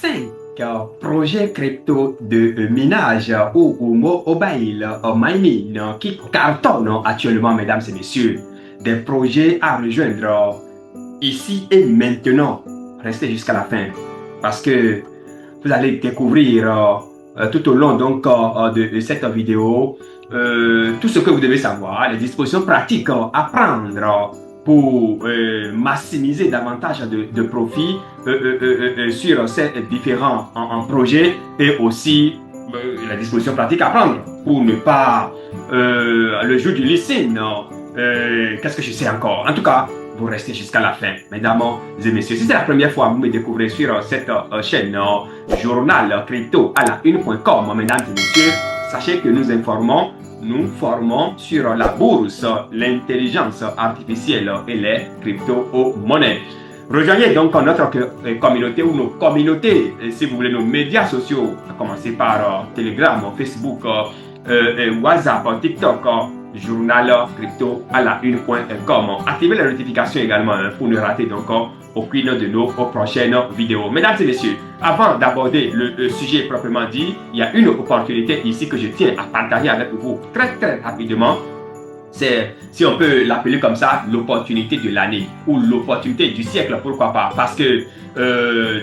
5 projets crypto de minage ou mobile mining qui cartonnent actuellement, mesdames et messieurs. Des projets à rejoindre ici et maintenant. Restez jusqu'à la fin parce que vous allez découvrir tout au long donc, de cette vidéo tout ce que vous devez savoir, les dispositions pratiques à prendre pour maximiser davantage de profits sur ces différents projets et aussi la disposition pratique à prendre pour ne pas le jour du lycée. Qu'est-ce que je sais encore? En tout cas, vous restez jusqu'à la fin, mesdames et messieurs. Si c'est la première fois que vous me découvrez sur cette chaîne Journal Crypto à la une.com, mesdames et messieurs, sachez que nous formons sur la bourse, l'intelligence artificielle et les crypto-monnaies. Rejoignez donc notre communauté ou nos communautés, si vous voulez, nos médias sociaux, à commencer par Telegram, Facebook, WhatsApp, TikTok, Journal Crypto à la une.com. Activez les notifications également pour ne rater donc aucune de nos prochaines vidéos. Mesdames et messieurs, avant d'aborder le sujet proprement dit, il y a une opportunité ici que je tiens à partager avec vous très rapidement. C'est, si on peut l'appeler comme ça, l'opportunité de l'année ou l'opportunité du siècle, pourquoi pas. Parce que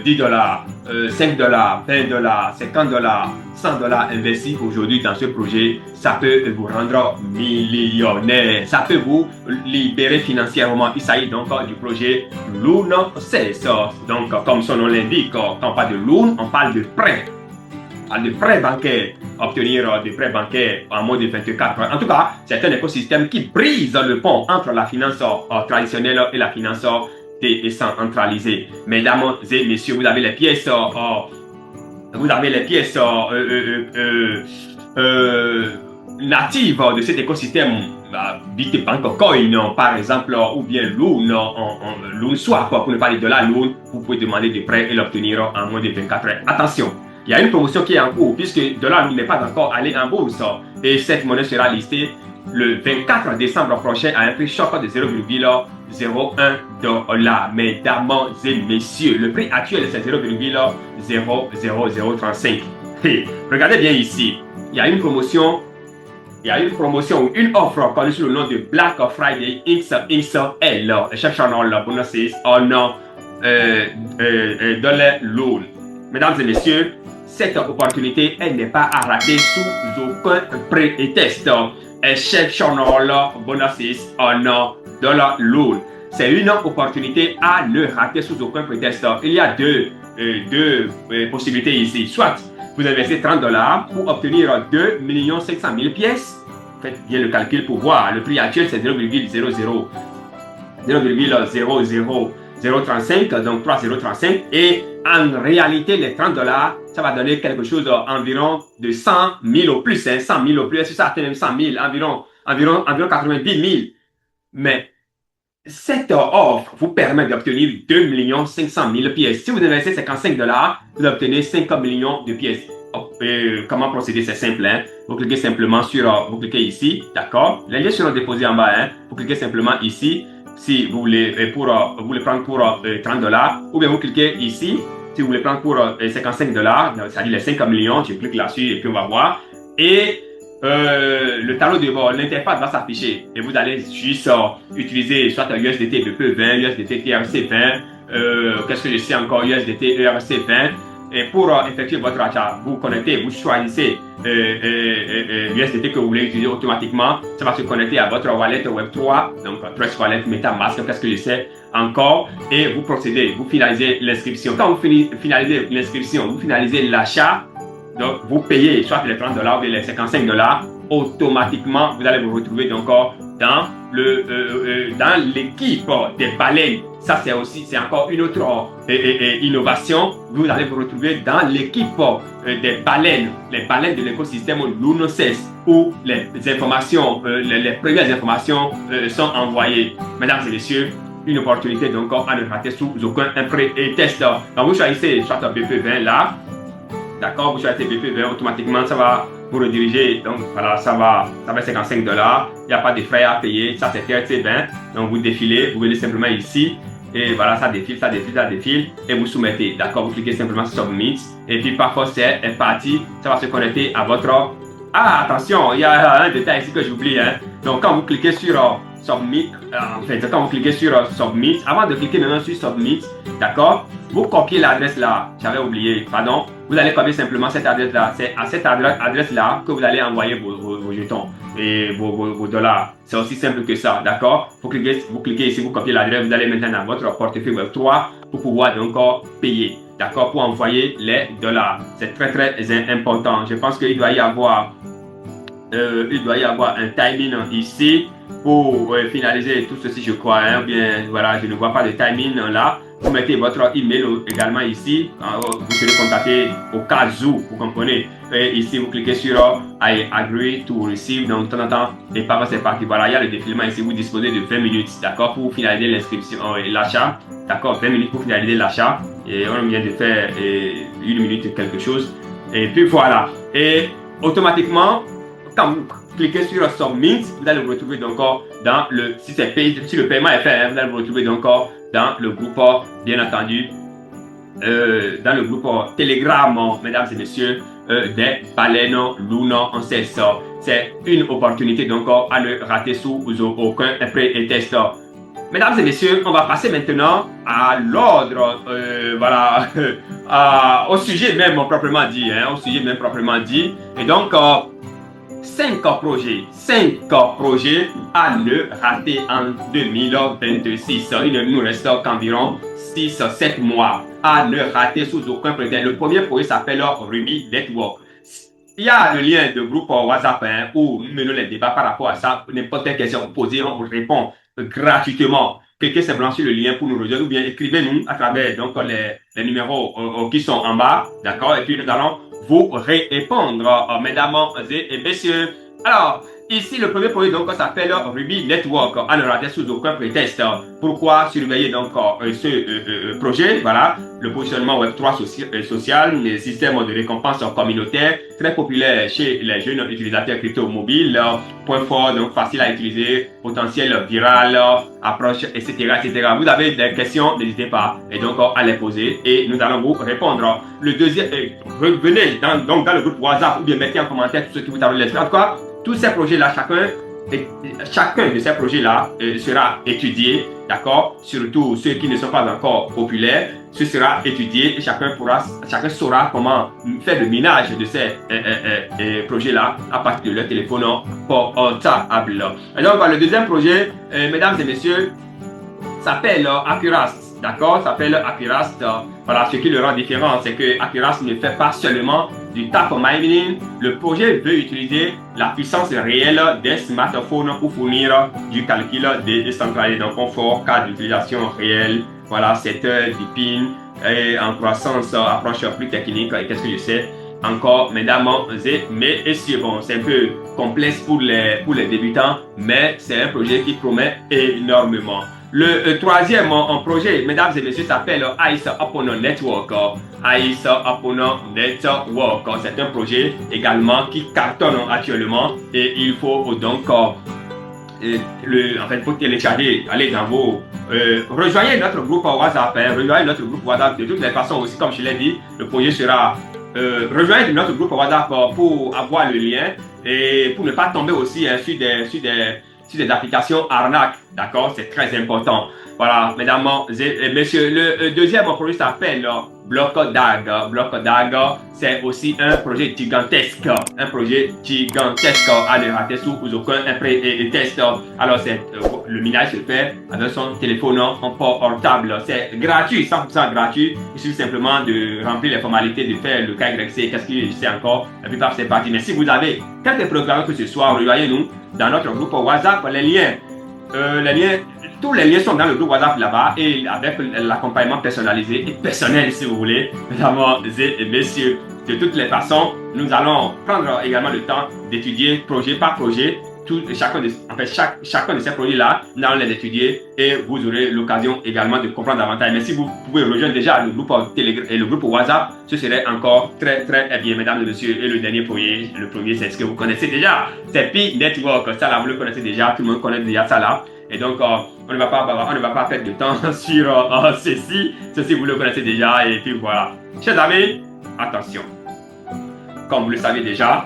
10 dollars, 5 dollars, 20 dollars, 50 dollars, 100 dollars investis aujourd'hui dans ce projet, ça peut vous rendre millionnaire. Ça peut vous libérer financièrement. Il s'agit donc du projet Loon 16. Donc, comme son nom l'indique, quand on parle de Loon, on parle de prêt. De prêts bancaires, obtenir des prêts bancaires en moins de 24 heures. En tout cas, c'est un écosystème qui brise le pont entre la finance traditionnelle et la finance décentralisée. Mesdames et messieurs, vous avez les pièces, natives de cet écosystème. Bitbank Coin, par exemple, ou bien Loon, Loon Swap, pour ne pas dire de la Loon, vous pouvez demander des prêts et l'obtenir en moins de 24 heures. Attention! Il y a une promotion qui est en cours puisque dollar n'est pas encore allé en bourse et cette monnaie sera listée le 24 décembre prochain à un prix choc de 0,01 $. Mesdames et messieurs, le prix actuel c'est 0,00035. Regardez bien ici, il y a une promotion ou une offre connue sous le nom de Black Friday XXL, exceptional bonuses on dollar loan. Mesdames et messieurs, cette opportunité, elle n'est pas à rater sous aucun prétexte. Exceptional bonuses on dollar loan. C'est une opportunité à ne rater sous aucun prétexte. Il y a deux possibilités ici. Soit vous investissez 30 dollars pour obtenir 2 500 000 pièces. Faites bien le calcul pour voir. Le prix actuel, c'est 0,035, donc 3,035. Et en réalité, les 30 dollars, ça va donner quelque chose environ de 100 000 au plus. 100 000 au plus, si ça atteint même 100 000, environ 90 000. Mais cette offre vous permet d'obtenir 2 500 000 pièces. Si vous investissez 55 dollars, vous obtenez 5 millions de pièces. Comment procéder? C'est simple. Vous cliquez simplement sur, vous cliquez ici, d'accord? Les liens seront déposés en bas. Vous cliquez simplement ici. Si vous voulez, vous voulez prendre pour 30 dollars, ou bien vous cliquez ici, si vous voulez prendre pour 55 dollars, c'est-à-dire les 5 millions, je clique là-dessus et puis on va voir. Et le tableau de bord, l'interface va s'afficher et vous allez juste utiliser soit USDT BP20, USDT TRC20, qu'est-ce que je sais encore, USDT ERC20. Et pour effectuer votre achat, vous connectez, vous choisissez l'USDT que vous voulez utiliser automatiquement. Ça va se connecter à votre wallet Web3, donc Trust Wallet, MetaMask, qu'est-ce que je sais encore. Et vous procédez, vous finalisez l'inscription. Quand vous finalisez l'inscription, vous finalisez l'achat, donc vous payez soit les 30 dollars ou les 55 dollars. Automatiquement, vous allez vous retrouver donc dans l'équipe des baleines. Ça, c'est encore une autre innovation. Vous allez vous retrouver dans l'équipe des baleines, les baleines de l'écosystème Loon 16, où les informations, les premières informations sont envoyées. Mesdames et messieurs, une opportunité donc à ne rater sous aucun prétexte. Donc vous choisissez soit BP20 là, d'accord, vous choisissez BP20, automatiquement ça va vous rediriger, donc voilà, ça va 55 dollars, il n'y a pas de frais à payer, ça c'est TRC20, donc vous défilez, vous venez simplement ici Et voilà, ça défile, ça défile, ça défile. Et vous soumettez. D'accord, vous cliquez simplement sur Submit. Et puis parfois, c'est parti. Ça va se connecter à votre... Ah, attention, il y a un détail ici que j'oublie. Hein. Donc, quand vous cliquez sur Submit, en fait, quand vous cliquez sur Submit, avant de cliquer maintenant sur Submit, d'accord, vous copiez l'adresse là. J'avais oublié, pardon. Vous allez copier simplement cette adresse là. C'est à cette adresse là que vous allez envoyer vos jetons et vos dollars. C'est aussi simple que ça, d'accord? Vous cliquez ici, vous copiez l'adresse, vous allez maintenant dans votre portefeuille Web3 pour pouvoir donc payer, d'accord? Pour envoyer les dollars. C'est très très important. Je pense qu'il doit y avoir un timing ici pour finaliser tout ceci, je crois. Hein, bien, voilà, je ne vois pas de timing là. Vous mettez votre email également ici. Vous serez contacté au cas où, vous comprenez. Et ici, vous cliquez sur I agree to receive. Donc, de temps en temps, et par c'est parti. Voilà, il y a le défilement ici. Vous disposez de 20 minutes, d'accord, pour finaliser l'inscription et l'achat. D'accord, 20 minutes pour finaliser l'achat. Et on vient de faire 1 minute quelque chose. Et puis voilà. Et automatiquement, quand vous cliquez sur Submit, vous allez vous retrouver donc dans le, si le paiement est fait, vous allez vous retrouver donc dans le groupe, bien entendu, dans le groupe Telegram, mesdames et messieurs, des baleines lunes en cesse. C'est une opportunité donc à ne rater sous aucun prétexte. Mesdames et messieurs, on va passer maintenant à l'ordre, voilà, au sujet même proprement dit, hein, au sujet même proprement dit. Et donc, 5 projets à ne rater en 2026. Il ne nous reste qu'environ 6-7 mois à ne rater sous aucun prétexte. Le premier projet s'appelle Ruby Network. Il y a le lien de groupe WhatsApp hein, où nous menons les débats par rapport à ça. N'importe quelle question posée, on vous répond gratuitement. Cliquez simplement sur le lien pour nous rejoindre ou bien écrivez-nous à travers donc, les numéros qui sont en bas. D'accord? Et puis nous allons vous répondre, mesdames et messieurs. Alors, ici, le premier projet donc s'appelle Ruby Network. On ne rater sous aucun prétexte. Pourquoi surveiller donc ce projet? Voilà, le positionnement Web3 social, les systèmes de récompense communautaire, très populaire chez les jeunes utilisateurs crypto mobiles. Point fort, donc facile à utiliser, potentiel viral, approche, etc., etc. Vous avez des questions, n'hésitez pas et donc à les poser et nous allons vous répondre. Le deuxième, revenez dans le groupe WhatsApp ou bien mettez en commentaire tout ce qui vous a l'esprit. En tout cas, tous ces projets-là, chacun de ces projets-là sera étudié, d'accord? Surtout ceux qui ne sont pas encore populaires, ce sera étudié et chacun saura comment faire le minage de ces projets-là à partir de leur téléphone portable. Et donc, le deuxième projet, mesdames et messieurs, s'appelle Accurast. D'accord, ça s'appelle Accurast. Voilà, ce qui le rend différent, c'est que Accurast ne fait pas seulement du tap mining. Le projet veut utiliser la puissance réelle des smartphones pour fournir du calcul décentralisé. Donc, confort, cas d'utilisation réelle. Voilà, 7 heures d'IPIN et en croissance, approche plus technique. Et qu'est-ce que je sais encore, mesdames et messieurs, bon, c'est un peu complexe pour les débutants, mais c'est un projet qui promet énormément. Le troisième projet, mesdames et messieurs, s'appelle Ice Upon Network. Ice Upon Network, c'est un projet également qui cartonne actuellement et il faut donc pour télécharger, allez dans vos... rejoignez notre groupe WhatsApp, rejoignez notre groupe WhatsApp. De toutes les façons aussi, comme je l'ai dit, le projet sera... rejoignez notre groupe WhatsApp pour avoir le lien et pour ne pas tomber aussi sur des applications arnaques, d'accord? C'est très important. Voilà, mesdames et messieurs, le deuxième projet s'appelle BlockDAG. BlockDAG, c'est aussi un projet gigantesque. Un projet gigantesque à ne rater sous aucun test. Alors, le minage se fait avec son téléphone en portable. C'est gratuit, 100% gratuit. Il suffit simplement de remplir les formalités, de faire le KYC, qu'est-ce qu'il sait encore. La plupart, c'est parti. Mais si vous avez quelques programmes que ce soit, rejoignez-nous dans notre groupe WhatsApp. Tous les liens sont dans le groupe WhatsApp là-bas et avec l'accompagnement personnalisé et personnel si vous voulez, mesdames et messieurs. De toutes les façons, nous allons prendre également le temps d'étudier projet par projet. Chacun de ces projets-là, nous allons les étudier et vous aurez l'occasion également de comprendre davantage. Mais si vous pouvez rejoindre déjà le groupe Telegram et le groupe WhatsApp, ce serait encore très très bien, mesdames et messieurs. Et le dernier projet, c'est ce que vous connaissez déjà, c'est Pi Network. Ça là, vous le connaissez déjà, tout le monde connaît déjà ça là. Et donc, On ne va pas perdre de temps sur ceci. Ceci, vous le connaissez déjà. Et puis voilà. Chers amis, attention. Comme vous le savez déjà,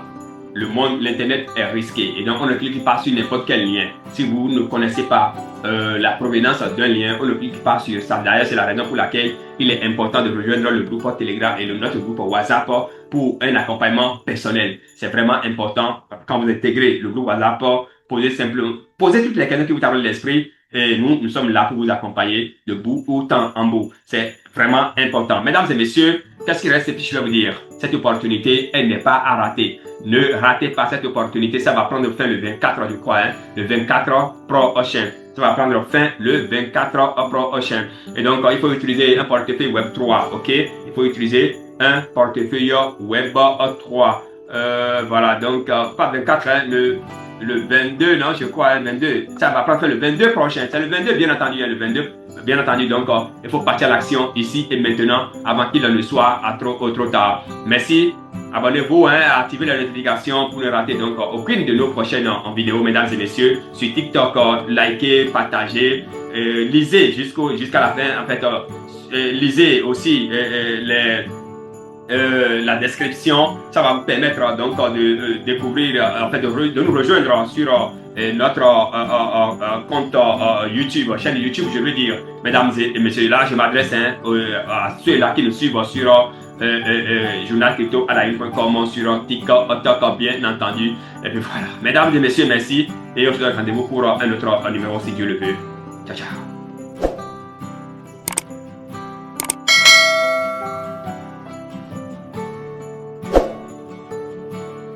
l'Internet est risqué. Et donc, on ne clique pas sur n'importe quel lien. Si vous ne connaissez pas la provenance d'un lien, on ne clique pas sur ça. D'ailleurs, c'est la raison pour laquelle il est important de rejoindre le groupe Telegram et notre groupe WhatsApp pour un accompagnement personnel. C'est vraiment important quand vous intégrez le groupe WhatsApp, posez toutes les questions qui vous traversent l'esprit. Et nous sommes là pour vous accompagner de bout en bout. C'est vraiment important. Mesdames et messieurs, qu'est-ce qui reste et puis je vais vous dire, cette opportunité, elle n'est pas à rater. Ne ratez pas cette opportunité. Ça va prendre fin le 24, je crois, le 24 prochain. Ça va prendre fin le 24 prochain. Et donc, il faut utiliser un portefeuille Web 3, ok? Il faut utiliser un portefeuille Web 3. Voilà, donc, pas 24, le 22, non, je crois, le 22. Ça va prendre le 22 prochain. C'est le 22, bien entendu, le 22. Bien entendu, donc, il faut partir à l'action ici et maintenant avant qu'il ne soit trop tard. Merci. Abonnez-vous, activez la notification pour ne rater donc aucune de nos prochaines vidéos, mesdames et messieurs, sur TikTok. Likez, partagez, lisez jusqu'à la fin. En fait, lisez aussi la description. Ça va vous permettre donc de découvrir, en fait, de nous rejoindre sur notre compte YouTube, chaîne YouTube, je veux dire, mesdames et messieurs. Là, je m'adresse à ceux-là qui nous suivent sur Journal Crypto à la.com, sur TikTok, bien entendu. Et puis voilà, mesdames et messieurs, merci. Et on se donne rendez-vous pour un autre numéro si Dieu le veut. Ciao, ciao.